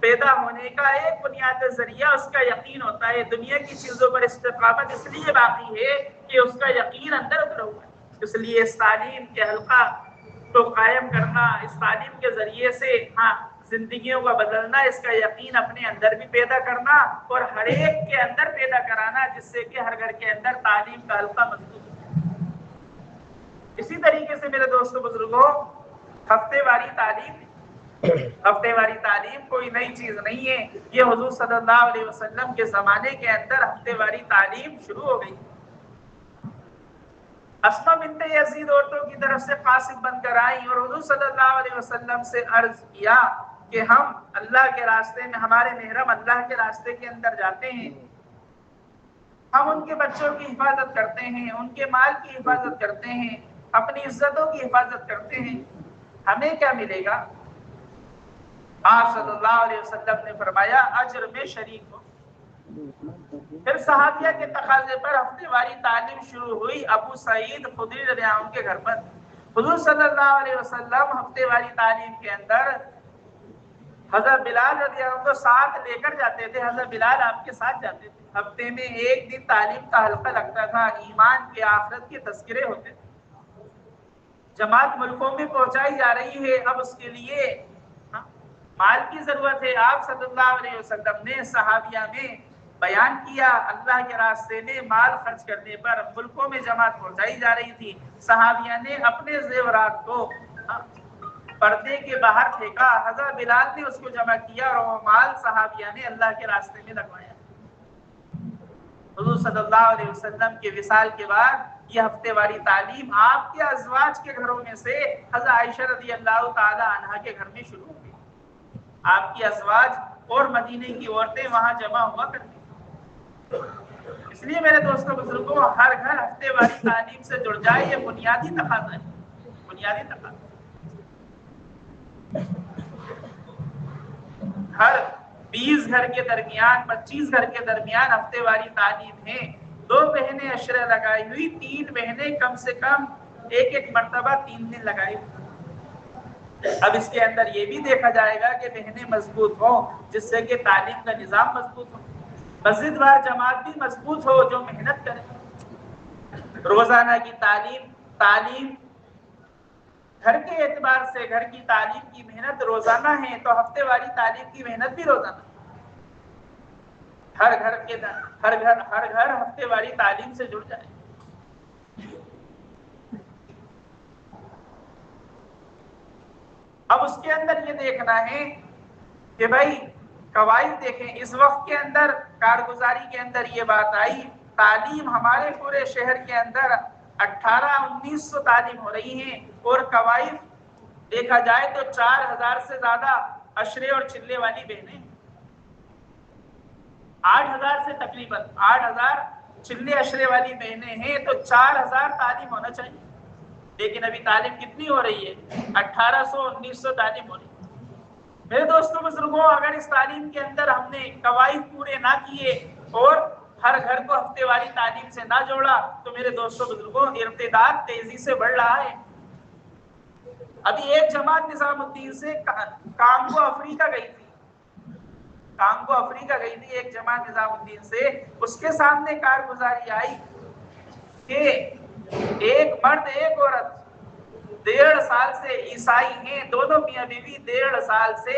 پیدا ہونے کا ایک بنیادی ذریعہ اس کا یقین ہوتا ہے۔ دنیا کی چیزوں پر استقامت اس لیے باقی ہے کہ اس کا یقین اندر اترا ہوا ہے۔ اس لیے اس تعلیم کے حلقہ کو قائم کرنا، اس تعلیم کے ذریعے سے زندگیوں کا بدلنا، اس کا یقین اپنے اندر بھی پیدا کرنا اور ہر ایک کے اندر پیدا کرانا، جس سے کہ ہر گھر کے اندر تعلیم کا حلقہ مضبوط ہو۔ اسی طریقے سے میرے دوستوں بزرگوں، ہفتے واری تعلیم کوئی نئی چیز نہیں ہے۔ یہ حضور صلی اللہ علیہ وسلم کے زمانے کے اندر ہفتے واری تعلیم شروع ہو گئی۔ اسماء بنت یزید عورتوں کی طرف سے قاصد بن کر آئیں اور حضور صلی اللہ علیہ وسلم سے عرض کیا کہ ہم اللہ کے راستے میں، ہمارے محرم اللہ کے راستے کے اندر جاتے ہیں، ہم ان کے بچوں کی حفاظت کرتے ہیں، ان کے مال کی حفاظت کرتے ہیں، اپنی عزتوں کی حفاظت کرتے ہیں، ہمیں کیا ملے گا؟ آپ صلی اللہ علیہ وسلم نے فرمایا اجر میں شریک ہو۔ پھر صحابیہ کے تقاضے پر ہفتے واری تعلیم شروع ہوئی ابو سعید خدری رضی اللہ عنہ کے گھر پر۔ حضور صلی اللہ علیہ وسلم ہفتے واری تعلیم کے اندر حضرت بلال رضی اللہ عنہ کو ساتھ لے کر جاتے تھے۔ حضرت بلال آپ کے ساتھ جاتے تھے۔ ہفتے میں ایک دن تعلیم کا حلقہ لگتا تھا، ایمان کے آخرت کے تذکرے ہوتے تھے۔ جماعت ملکوں میں پہنچائی جا رہی ہے، اب اس کے لیے مال کی ضرورت ہے۔ آپ صلی اللہ علیہ وسلم نے صحابیہ میں بیان کیا، اللہ کے راستے میں مال خرچ کرنے پر ملکوں میں جماعت پہنچائی جا رہی تھی۔ صحابیہ نے اپنے زیورات کو پردے کے باہر پھینکا، حضرت بلال نے اس کو جمع کیا اور وہ مال صحابیہ نے اللہ کے راستے میں لگوایا۔ حضور صلی اللہ علیہ وسلم کے وصال کے بعد یہ ہفتے واری تعلیم آپ کے ازواج کے گھروں میں سے حضرت عائشہ رضی اللہ تعالی عنہا کے گھر میں شروع ہوئی۔ آپ کی ازواج اور مدینے کی عورتیں وہاں جمع ہوا کرتی۔ اس لیے میرے دوستوں بزرگوں، ہر گھر ہفتے واری تعلیم سے جڑ جائے، یہ بنیادی تقاضا ہے، بنیادی تقاضا۔ ہر 20 گھر کے درمیان، 25 گھر کے درمیان ہفتے واری تعلیم ہے۔ 2 بہنیں عشرہ لگائی ہوئی، 3 بہنیں کم سے کم ایک مرتبہ 3 دن لگائی ہوئی۔ اب اس کے اندر یہ بھی دیکھا جائے گا کہ بہنیں مضبوط ہوں، جس سے کہ تعلیم کا نظام مضبوط ہو، مسجد وار جماعت بھی مضبوط ہو جو محنت کرے۔ روزانہ کی تعلیم گھر کے اعتبار سے گھر کی تعلیم کی محنت روزانہ ہے، تو ہفتے واری تعلیم کی محنت بھی روزانہ۔ ہر گھر ہفتے واری تعلیم سے جڑ جائے۔ اب اس کے اندر یہ دیکھنا ہے کہ بھائی قواعد دیکھیں۔ اس وقت کے اندر کارگزاری کے اندر یہ بات آئی، تعلیم ہمارے پورے شہر کے اندر 1800-1900 تعلیم ہو رہی ہیں، اور قواعد دیکھا جائے تو 4000 سے زیادہ عشرے اور چلے والی بہنیں، 8000 سے تقریباً 8000 چلے عشرے والی بہنیں ہیں، تو 4000 تعلیم ہونا چاہیے۔ لیکن ابھی تعلیم کتنی ہو رہی ہے؟ 1800-1900 تعلیم ہو رہی ہے۔ میرے دوستوں بزرگوں، اگر اس تعلیم کے اندر ہم نے قواعد پورے نہ کیے اور ہر گھر کو ہفتے واری تعلیم سے نہ جوڑا، تو میرے دوستوں بزرگوں ارتداد تیزی سے بڑھ رہا ہے۔ ابھی ایک جماعت نظام الدین سے کانگو افریقہ گئی تھی، ایک جماعت نظام الدین سے، اس کے سامنے کارگزاری آئی کہ ایک مرد ایک عورت 1.5 سال سے عیسائی ہیں، دونوں میاں بیوی 1.5 سال سے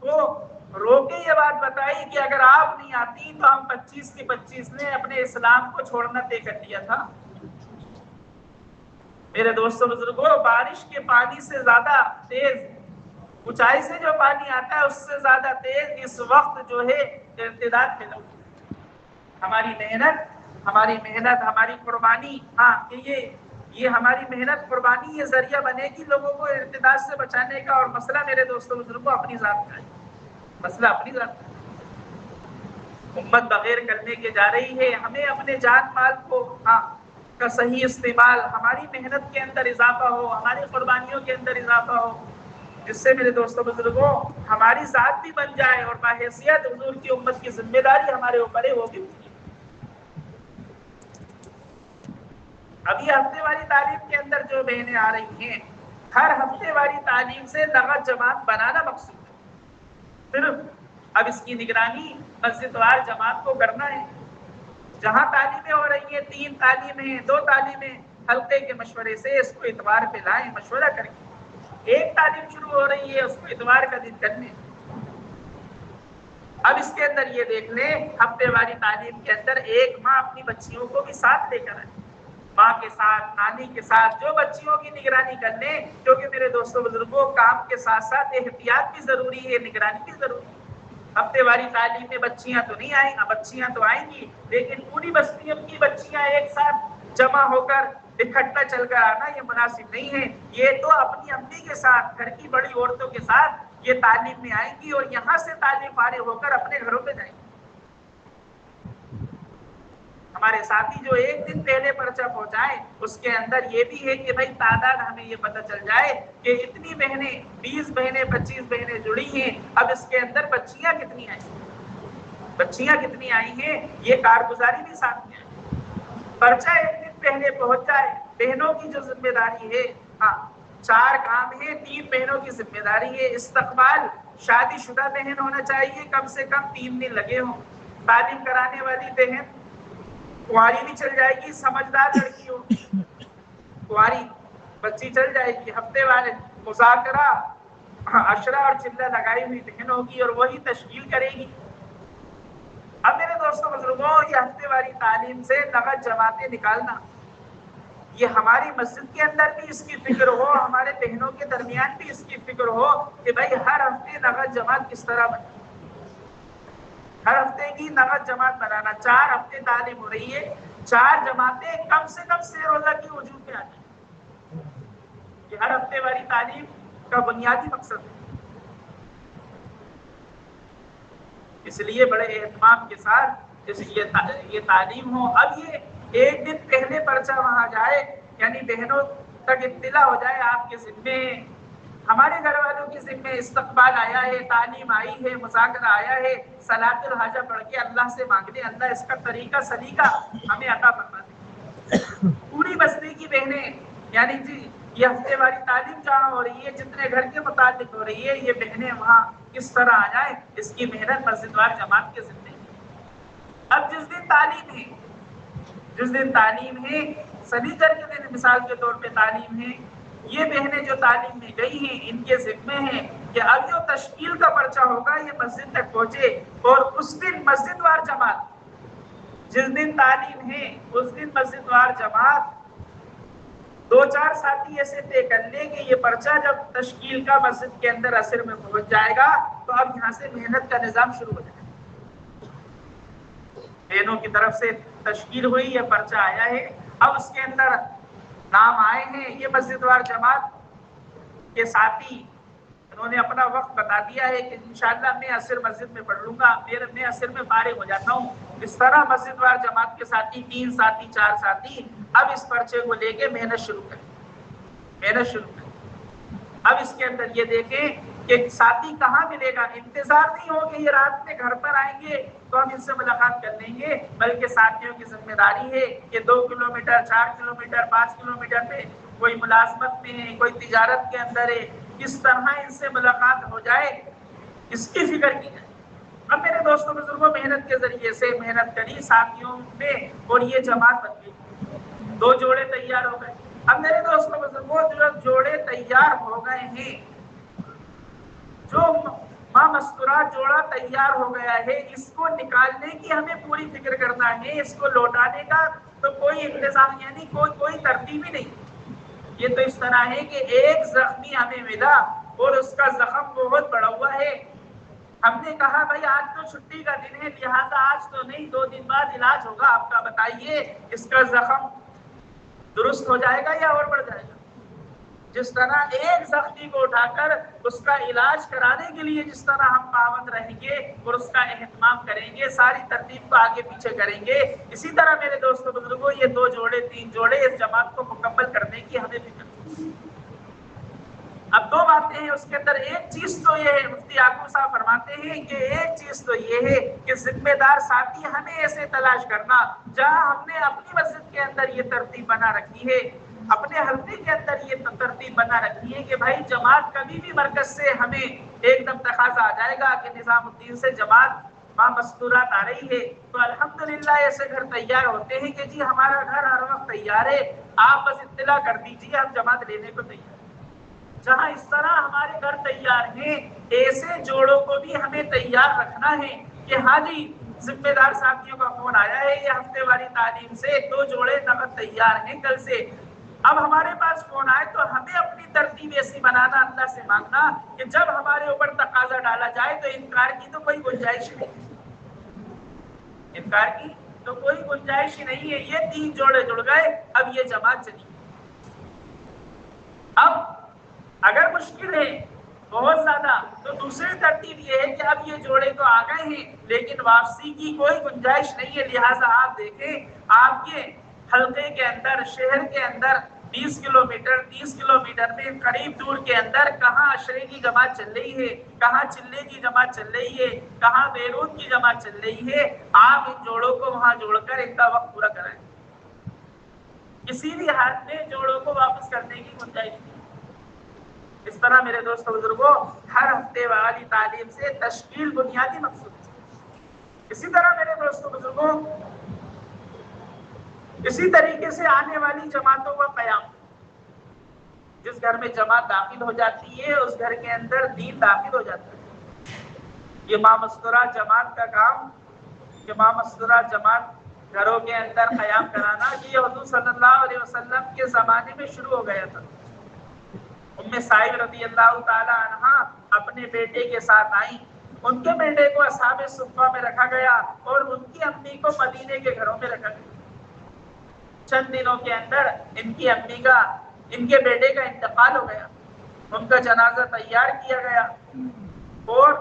کو روکے یہ بات بتائی کہ اگر آپ نہیں آتی تو ہم 25 کے 25 نے اپنے اسلام کو چھوڑنا طے کر لیا تھا۔ میرے دوستوں بزرگوں، بارش کے پانی سے زیادہ تیز، اونچائی سے جو پانی آتا ہے اس سے زیادہ تیز اس وقت جو ہے ارتداد پھیلا۔ ہماری محنت، ہماری قربانی، ہاں یہ ہماری محنت قربانی یہ ذریعہ بنے گی لوگوں کو ارتداد سے بچانے کا۔ اور مسئلہ میرے دوستوں بزرگوں اپنی ذات کا ہے، مسئلہ اپنی ذات کا ہے۔ امت بغیر کرنے کے جا رہی ہے، ہمیں اپنے جان مال کو کا صحیح استعمال، ہماری محنت کے اندر اضافہ ہو، ہماری قربانیوں کے اندر اضافہ ہو، جس سے میرے دوستوں بزرگوں ہماری ذات بھی بن جائے اور باحیثیت حضور کی امت کی ذمہ داری ہمارے اوپر ہے وہ بھی۔ ابھی ہفتے والی تعلیم کے اندر جو بہنیں آ رہی ہیں، ہر ہفتے والی تعلیم سے لغت جماعت بنانا مقصود ہے۔ صرف اب اس کی نگرانی مسجد وار جماعت کو کرنا ہے۔ جہاں تعلیمیں ہو رہی ہیں، 3 تعلیمیں، 2 تعلیمیں، حلقے کے مشورے سے اس کو اتوار پہ لائیں، مشورہ کر کے۔ ایک تعلیم شروع ہو رہی ہے، اس کو اتوار کا دن کر لیں۔ اب اس کے اندر یہ دیکھ لیں، ہفتے والی تعلیم کے اندر ایک ماں اپنی بچیوں کو بھی ساتھ لے کر آئے، ماں کے ساتھ، نانی کے ساتھ، جو بچیوں کی نگرانی کر لیں، کیونکہ میرے دوستوں بزرگوں کام کے ساتھ ساتھ احتیاط بھی ضروری ہے، نگرانی بھی ضروری ہے۔ ہفتے والی تعلیم میں بچیاں تو نہیں آئیں، بچیاں تو آئیں گی، لیکن پوری بستیوں کی بچیاں ایک ساتھ جمع ہو کر اکٹھا چل کر آنا یہ مناسب نہیں ہے۔ یہ تو اپنی امی کے ساتھ، گھر کی بڑی عورتوں کے ساتھ یہ تعلیم میں آئیں گی اور یہاں سے تعلیم فارغ ہو کر اپنے گھروں پہ جائیں گی۔ ہمارے ساتھی جو ایک دن پہلے پرچہ پہنچائے، اس کے اندر یہ بھی ہے کہ بھائی تعداد ہمیں یہ پتہ چل جائے کہ اتنی بہنیں، 20 بہنیں، 25 بہنیں جڑی ہیں، اب اس کے اندر بچیاں کتنی آئی ہیں، بچیاں کتنی آئی ہیں، یہ کارگزاری بھی ساتھ میں آئی۔ پرچہ ایک دن پہلے پہنچ جائے، بہنوں کی جو ذمہ داری ہے، 4 کام ہیں، 3 بہنوں کی ذمہ داری ہے۔ استقبال، شادی شدہ بہن ہونا چاہیے، کم سے کم 3 دن لگے ہوں۔ تعلیم کرانے والی بہن کنواری بھی چل جائے گی، سمجھدار لڑکی ہو، کنواری بچی چل جائے گی۔ ہفتے والے مذاکرہ، عشرہ اور چلہ لگائی ہوئی بہن ہوگی اور وہی تشکیل کرے گی۔ اب میرے دوستوں بزرگوں، یہ ہفتے والی تعلیم سے لغت جماعتیں نکالنا، یہ ہماری مسجد کے اندر بھی اس کی فکر ہو، ہمارے بہنوں کے درمیان بھی اس کی فکر ہو کہ بھائی ہر ہفتے لغت جماعت کس طرح بنے، ہر ہفتے کی لغت جماعت بنانا۔ 4 ہفتے تعلیم ہو رہی ہے، 4 جماعتیں کم سے کم 6 روزہ کی وجود پہ آ جائیں، یہ ہر ہفتے والی تعلیم کا بنیادی مقصد ہے۔ اس لیے بڑے اہتمام کے ساتھ یہ تعلیم ہو۔ اب یہ ایک دن پہلے پرچہ وہاں جائے، یعنی بہنوں تک اطلاع ہو جائے، آپ کے ذمے، ہمارے گھر والوں کے ذمے استقبال آیا ہے، تعلیم آئی ہے، مذاکرہ آیا ہے، صلاۃ الحاجہ پڑھ کے اللہ سے مانگ لیں، اللہ اس کا طریقہ سلیقہ ہمیں عطا فرما دے۔ پوری بستی کی بہنیں، یعنی یہ ہفتے والی تعلیم جہاں ہو رہی ہے، جتنے گھر کے متعلق ہو رہی ہے، یہ بہنیں وہاں کس طرح آ جائیں، اس کی محنت مسجد وار جماعت کے ذمے۔ اب جس دن تعلیم ہے، سنیچر کے دن مثال کے طور پہ تعلیم ہے، یہ بہنیں جو تعلیم میں گئی ہیں، ان کے ذمے ہیں کہ اب جو تشکیل کا پرچہ ہوگا یہ مسجد تک پہنچے، اور اس دن مسجد وار جماعت، جس دن تعلیم ہے اس دن مسجد وار جماعت 2-4 ساتھی ایسے طے کر لیں کہ یہ پرچہ جب تشکیل کا مسجد کے اندر عصر میں پہنچ جائے گا تو اب یہاں سے محنت کا نظام شروع ہو جائے گا۔ بہنوں کی طرف سے تشکیل ہوئی، یہ پرچہ آیا ہے، اب اس کے اندر نام آئے ہیں، یہ مسجد وار جماعت کے ساتھی انہوں نے اپنا وقت بتا دیا ہے کہ انشاءاللہ میں عصر مسجد میں پڑھ لوں گا، میں عصر میں فارغ ہو جاتا ہوں۔ اس طرح مسجد وار جماعت کے ساتھی 3 ساتھی 4 ساتھی اب اس پرچے کو لے کے محنت شروع کریں۔ اب اس کے اندر یہ دیکھیں کہ ساتھی کہاں ملے گا، انتظار نہیں ہو کہ یہ رات میں گھر پر آئیں گے تو ہم ان سے ملاقات کر لیں گے، بلکہ ساتھیوں کی ذمہ داری ہے کہ 2 کلومیٹر 4 کلومیٹر 5 کلومیٹر پہ کوئی ملازمت میں ہے، کوئی تجارت کے اندر ہے، کس طرح ان سے ملاقات ہو جائے اس کی فکر کی جائے۔ اب میرے دوستوں بزرگوں، محنت کے ذریعے سے محنت کری ساتھیوں میں اور یہ جماعت بن گئی، 2 جوڑے تیار ہو گئے۔ اب میرے دوستوں بزرگوں، جو جوڑے تیار ہو گئے ہیں، جو ماں مستورہ جوڑا تیار ہو گیا ہے، اس کو نکالنے کی ہمیں پوری فکر کرنا ہے، اس کو لوٹانے کا تو کوئی انتظام یعنی کوئی ترتیب ہی نہیں۔ یہ تو اس طرح ہے کہ ایک زخمی ہمیں ملا اور اس کا زخم بہت بڑا ہوا ہے، ہم نے کہا بھائی آج تو چھٹی کا دن ہے لہٰذا آج تو نہیں، 2 دن بعد علاج ہوگا آپ کا، بتائیے اس کا زخم درست ہو جائے گا یا اور بڑھ جائے گا؟ جس طرح ایک زخمی کو اٹھا کر اس کا علاج کرانے کے لیے جس طرح ہم پابند رہیں گے اور اس کا اہتمام کریں گے، ساری ترتیب کو آگے پیچھے کریں گے، اسی طرح میرے دوستوں بزرگوں یہ 2 جوڑے 3 جوڑے اس جماعت کو مکمل کرنے کی ہمیں فکر ہے۔ اب 2 باتیں ہیں اس کے اندر، ایک چیز تو یہ ہے، مفتی یعقوب صاحب فرماتے ہیں کہ ایک چیز تو یہ ہے کہ ذمہ دار ساتھی ہمیں ایسے تلاش کرنا جہاں ہم نے اپنی مسجد کے اندر یہ ترتیب بنا رکھی ہے، اپنے حلقے کے اندر یہ ترتیب بنا رکھی ہے کہ بھائی جماعت کبھی بھی مرکز سے ہمیں ایک دم تقاضا آ جائے گا کہ نظام الدین سے جماعت مستورات آ رہی ہے تو الحمدللہ ایسے گھر تیار ہوتے ہیں کہ جی ہمارا گھر ہر وقت تیار ہے، آپ بس اطلاع کر دیجیے ہم جماعت لینے کو تیار ہیں۔ جہاں اس طرح ہمارے گھر تیار ہیں ایسے جوڑوں کو بھی ہمیں تیار رکھنا ہے کہ ہاں جی ذمہ دار ساتھیوں کا فون آیا ہے، یہ ہفتے والی تعلیم سے 2 جوڑے نقد تیار ہیں کل سے۔ اب ہمارے پاس فون آئے تو ہمیں اپنی ترتیب ایسی بنانا، اللہ سے مانگنا کہ جب ہمارے اوپر تقاضا ڈالا جائے تو انکار کی تو کوئی گنجائش نہیں، انکار کی تو کوئی گنجائش ہی نہیں ہے۔ یہ 3 جوڑے جڑ گئے، اب یہ جماعت چلی۔ اب اگر مشکل ہے بہت زیادہ تو دوسری ترتیب یہ ہے کہ اب یہ جوڑے تو آ گئے ہیں لیکن واپسی کی کوئی گنجائش نہیں ہے، لہٰذا آپ دیکھیں آپ کے حلقے کے اندر، شہر کے اندر 20 کلومیٹر 30 کلومیٹر میں قریب دور کے اندر کہاں عشرے کی جماعت چل رہی ہے، کہاں چلے کی جماعت چل رہی ہے، کہاں بیرون کی جماعت چل رہی ہے، آپ ان جوڑوں کو وہاں جوڑ کر ان کا وقت پورا کرائیں۔ کسی بھی حال میں جوڑوں کو واپس کرنے کی گنجائش نہیں۔ اس طرح میرے دوستوں بزرگوں ہر ہفتے والی تعلیم سے تشکیل بنیادی مقصود ہے۔ اسی طرح میرے دوستوں بزرگوں اسی طریقے سے آنے والی جماعتوں کا قیام، جس گھر میں جماعت داخل ہو جاتی ہے اس گھر کے اندر دین داخل ہو جاتا ہے۔ یہ مامستورہ جماعت کا کام، کہ مامستورہ جماعت گھروں کے اندر قیام کرانا، یہ حضور صلی اللہ علیہ وسلم کے زمانے میں شروع ہو گیا تھا۔ سائب رضی اللہ تعالی عنہ اپنے بیٹے کے ساتھ آئیں، ان کے بیٹے کو اصحاب صفہ میں رکھا گیا اور ان کی امی کو مدینے کے گھروں میں رکھا گیا۔ چند دنوں کے اندر ان کی امی کا، ان کے بیٹے کا انتقال ہو گیا، ان کا جنازہ تیار کیا گیا اور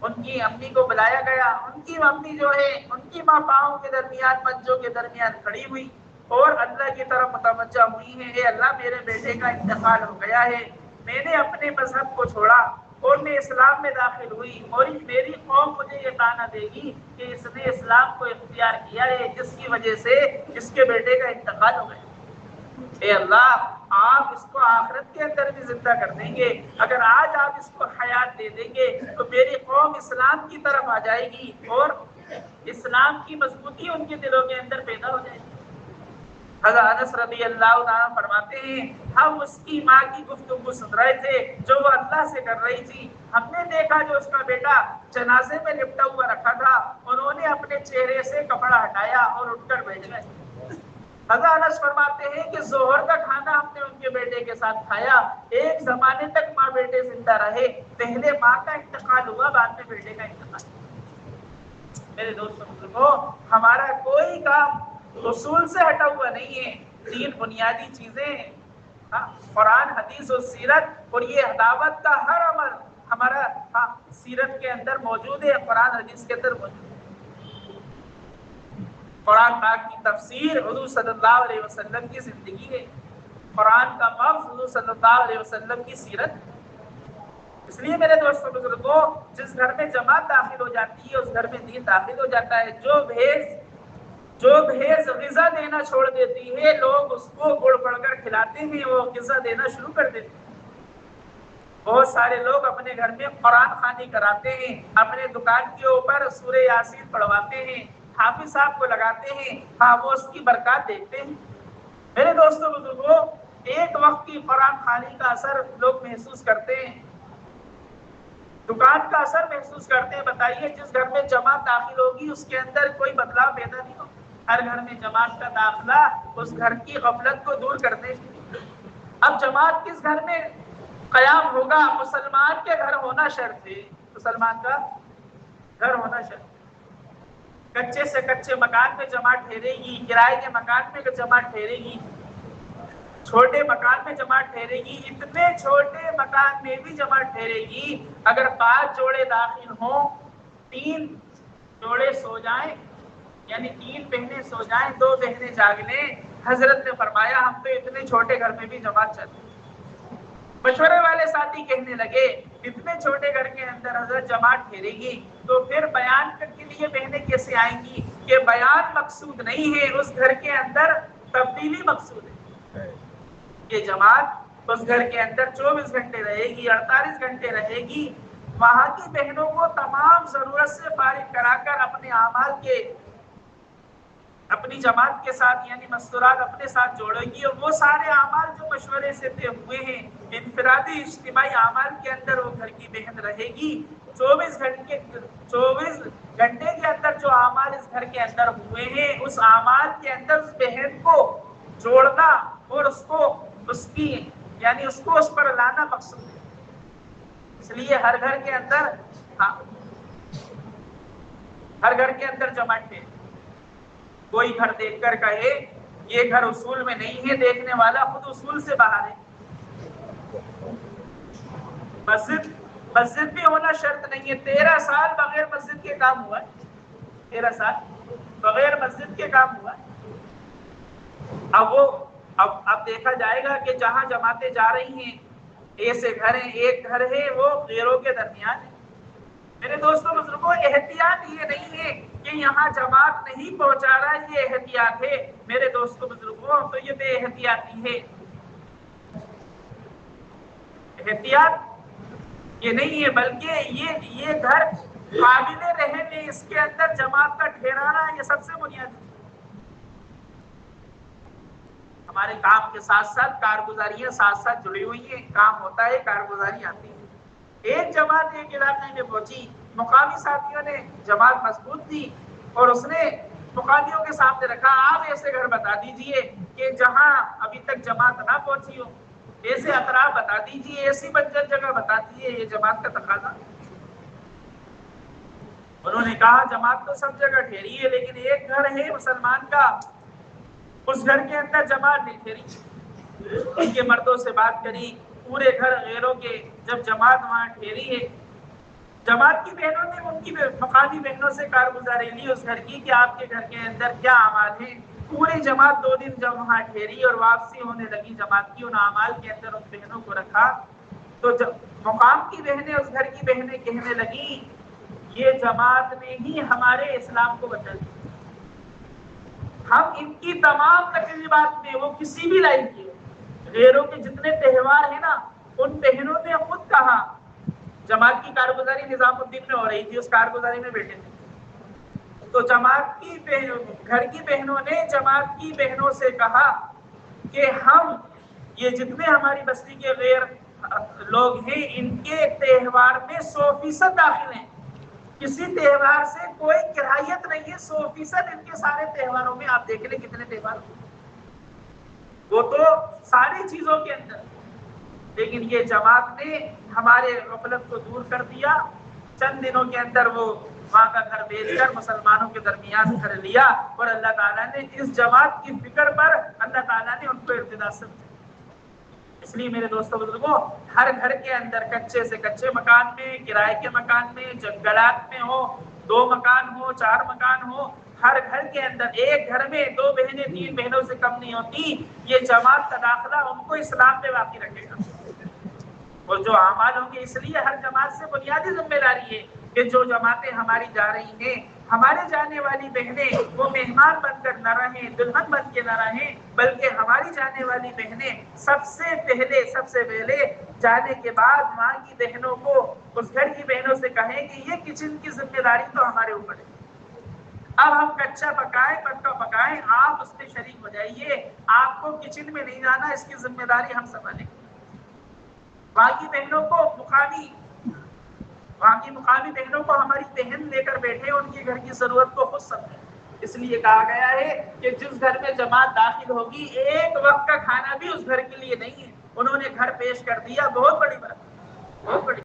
ان کی امی کو بلایا گیا۔ ان کی امی جو ہے ان کی ماں پاؤں کے درمیان، پنجوں کے درمیان کھڑی ہوئی اور اللہ کی طرف متوجہ ہوئی ہیں، اے اللہ میرے بیٹے کا انتقال ہو گیا ہے، میں نے اپنے مذہب کو چھوڑا اور میں اسلام میں داخل ہوئی اور میری قوم مجھے یہ طعنہ دے گی کہ اس نے اسلام کو اختیار کیا ہے جس کی وجہ سے اس کے بیٹے کا انتقال ہو گیا۔ اے اللہ آپ اس کو آخرت کے اندر بھی زندہ کر دیں گے، اگر آج آپ اس کو حیات دے دیں گے تو میری قوم اسلام کی طرف آ جائے گی اور اسلام کی مضبوطی ان کے دلوں کے اندر پیدا ہو جائے گی۔ حضرت انس رضی اللہ عنہ فرماتے ہیں ہم اس کی ماں کی گفتگو سن رہے تھے جو وہ اللہ سے کر رہی تھی، ہم نے دیکھا جو اس کا بیٹا جنازے میں لپٹا ہوا رکھا تھا، انہوں نے اپنے چہرے سے کپڑا ہٹایا اور اٹھ کر بیٹھ گئے۔ حضرت انس فرماتے ہیں کہ ظہر کا کھانا ہم نے ان کے بیٹے کے ساتھ کھایا، ایک زمانے تک ماں بیٹے زندہ رہے، پہلے ماں کا انتقال ہوا بعد میں بیٹے کا انتقال۔ میرے دوستوں بزرگوں ہمارا کوئی کام اصول سے ہٹا ہوا نہیں ہے، 3 بنیادی چیزیں ہیں، قرآن حدیث و سیرت، اور یہ دعوت کا ہر عمل ہمارا سیرت کے اندر موجود ہے، قرآن حدیث کے اندر موجود ہے۔ قرآن پاک کی تفسیر حضور صلی اللہ علیہ وسلم کی زندگی ہے، قرآن کا مفہوم حضور صلی اللہ علیہ وسلم کی سیرت۔ اس لیے میرے دوستوں بزرگوں جس گھر میں جماعت داخل ہو جاتی ہے اس گھر میں دین داخل ہو جاتا ہے۔ جو بھیز غذا دینا چھوڑ دیتی ہے لوگ اس کو گڑ پڑ کر کھلاتے ہیں، وہ غذا دینا شروع کر دیتے ہیں۔ بہت سارے لوگ اپنے گھر میں قرآن خوانی کراتے ہیں، اپنے دکان کے اوپر سورہ یاسین پڑھواتے ہیں، حافظ صاحب کو لگاتے ہیں، وہ اس کی برکات دیکھتے ہیں۔ میرے دوستوں بزرگوں ایک وقت کی قرآن خوانی کا اثر لوگ محسوس کرتے ہیں، دکان کا اثر محسوس کرتے ہیں. بتائیے جس گھر میں جماعت داخل ہوگی اس کے اندر کوئی بدلاؤ پیدا نہیں ہوگا. ہر گھر میں جماعت کا داخلہ اس گھر کی غفلت کو دور کرنے کے لیے. اب جماعت کس گھر میں قیام ہوگا؟ مسلمان کے گھر ہونا شرط ہے. مسلمان کا گھر ہونا شرط ہے. کچے سے کچے مکان میں جماعت ٹھہرے گی، کرائے کے مکان میں جماعت ٹھہرے گی، چھوٹے مکان میں جماعت ٹھہرے گی. اتنے چھوٹے مکان میں بھی جماعت ٹھہرے گی. اگر 5 جوڑے داخل ہوں، 3 جوڑے سو جائیں، یعنی 3 بہنیں سو جائیں، 2 بہنیں جاگ لیں. حضرت نے فرمایا ہم تو اتنے چھوٹے گھر میں بھی جماعت چلتی. مشورے والے ساتھی کہنے لگے اتنے چھوٹے گھر کے اندر حضرت جماعت ٹھہرے گی تو پھر بیان کے لیے بہنیں کیسے آئیں گی؟ کہ بیان مقصود نہیں ہے، اس گھر کے اندر تبدیلی مقصود ہے. یہ جماعت اس گھر کے اندر 24 گھنٹے رہے گی، 48 گھنٹے رہے گی. وہاں کی بہنوں کو تمام ضرورت سے فارغ کرا کر اپنے اعمال کے، اپنی جماعت کے ساتھ یعنی مستورات اپنے ساتھ جوڑے گی. اور وہ سارے اعمال جو مشورے سے طے ہوئے ہیں انفرادی اجتماعی اعمال کے اندر وہ گھر کی بہن رہے گی. 24 گھنٹے کے اندر جو اعمال اس گھر کے اندر ہوئے ہیں اس اعمال کے اندر اس بہن کو جوڑنا اور اس پر لانا مقصود ہے. اس لیے ہر گھر کے اندر جماعت ہے. کوئی گھر دیکھ کر کہے یہ گھر اصول میں نہیں ہے، دیکھنے والا خود اصول سے باہر ہے. مسجد بھی ہونا شرط نہیں ہے. 13 سال بغیر مسجد کے کام ہوا ہے. 13 سال بغیر مسجد کے کام ہوا ہے. اب دیکھا جائے گا کہ جہاں جماعتیں جا رہی ہیں ایسے گھر ہیں، ایک گھر ہے وہ غیروں کے درمیان ہے. میرے دوستوں بزرگوں، احتیاط یہ نہیں ہے کہ یہاں جماعت نہیں پہنچا رہا، یہ احتیاط ہے. میرے دوستوں بزرگوں تو یہ بے احتیاطی ہے. احتیاط یہ نہیں ہے بلکہ یہ گھر قابل رہنے میں اس کے اندر جماعت کا ٹھہرانا یہ سب سے بنیادی. ہمارے کام کے ساتھ ساتھ کارگزاریاں ساتھ ساتھ جڑی ہوئی ہیں. کام ہوتا ہے، کارگزاری آتی ہے. ایک جماعت ایک علاقے میں پہنچی، مقامی ساتھیوں نے جماعت مضبوط دی اور اس نے مقامیوں کے سامنے رکھا آپ ایسے گھر بتا دیجئے کہ جہاں ابھی تک جماعت نہ پہنچی ہو، ایسے اطراف بتا دیجئے، ایسی بنجر جگہ بتا دیجئے. یہ جماعت کا تقاضا. انہوں نے کہا جماعت تو سب جگہ ٹھہری ہے لیکن ایک گھر ہے مسلمان کا، اس گھر کے اندر جماعت نہیں ٹھہری. ان کے مردوں سے بات کری، پورے گھر غیروں کے. جب جماعت وہاں ٹھہری ہے، جماعت کی بہنوں نے ان کی مقامی بہنوں سے کارگزاری لی اس گھر کی کہ آپ کے گھر کے اندر کیا اعمال ہیں. پوری جماعت 2 دن جب وہاں ٹھہری اور واپسی ہونے لگی جماعت کی، ان اعمال کے اندر ان بہنوں کو رکھا تو جب مقام کی بہنیں اس گھر کی بہنیں کہنے لگی یہ جماعت نے ہی ہمارے اسلام کو بدل دیا. ہم ان کی تمام تقریبات میں، وہ کسی بھی لائن کے غیروں کے جتنے تہوار ہیں نا، ان بہنوں نے خود کہا جماعت کی کارگزاری نظام الدین میں ہو رہی تھی، اس کارگزاری میں بیٹھے تھے تو جماعت کی گھر کی بہنوں نے جماعت کی بہنوں سے کہا کہ ہم یہ جتنے ہماری بستی کے غیر لوگ ہیں ان کے تہوار میں 100% داخل ہیں. کسی تہوار سے کوئی کراہیت نہیں ہے، 100% ان کے سارے تہواروں میں. آپ دیکھ لیں کتنے تہوار، وہ تو ساری چیزوں کے اندر. لیکن یہ جماعت نے ہمارے غفلت کو دور کر دیا. چند دنوں کے اندر وہ وہاں کا گھر بیچ کر مسلمانوں کے درمیان گھر لیا اور اللہ تعالیٰ نے اس جماعت کی فکر پر اللہ تعالیٰ نے ان کو ارتداد سے. اس لیے میرے دوستوں بزرگوں، ہر گھر کے اندر کچے سے کچے مکان میں، کرائے کے مکان میں، جنگلات میں ہو، 2 مکان ہو، 4 مکان ہو، ہر گھر کے اندر ایک گھر میں 2 بہنیں 3 بہنوں سے کم نہیں ہوتی. یہ جماعت کا داخلہ ان کو اسلام میں باقی رکھے گا. اور جو اعمال ہوں گے، اس لیے ہر جماعت سے بنیادی ذمہ داری ہے کہ جو جماعتیں ہماری جا رہی ہیں، ہمارے جانے والی بہنیں وہ مہمان بن کر نہ رہیں، دلہن بن کے نہ رہیں، بلکہ ہماری جانے والی بہنیں سب سے پہلے جانے کے بعد وہاں کی بہنوں کو، اس گھر کی بہنوں سے کہیں کہ یہ کچن کی ذمہ داری تو ہمارے اوپر ہے. اب ہم کچا پکائیں پکا پکائیں، آپ اس میں شریک ہو جائیے. آپ کو کچن میں نہیں جانا، اس کی ذمہ داری ہم سنبھالیں گے. باقی بہنوں کو وہاں کی مقامی بہنوں کو ہماری بہن لے کر بیٹھے، ان کی گھر کی ضرورت کو خود سمجھیں۔ اس لیے کہا گیا ہے کہ جس گھر میں جماعت داخل ہوگی ایک وقت کا کھانا بھی اس گھر کے لیے نہیں ہے، انہوں نے گھر پیش کر دیا، بہت بڑی بات، بہت بڑی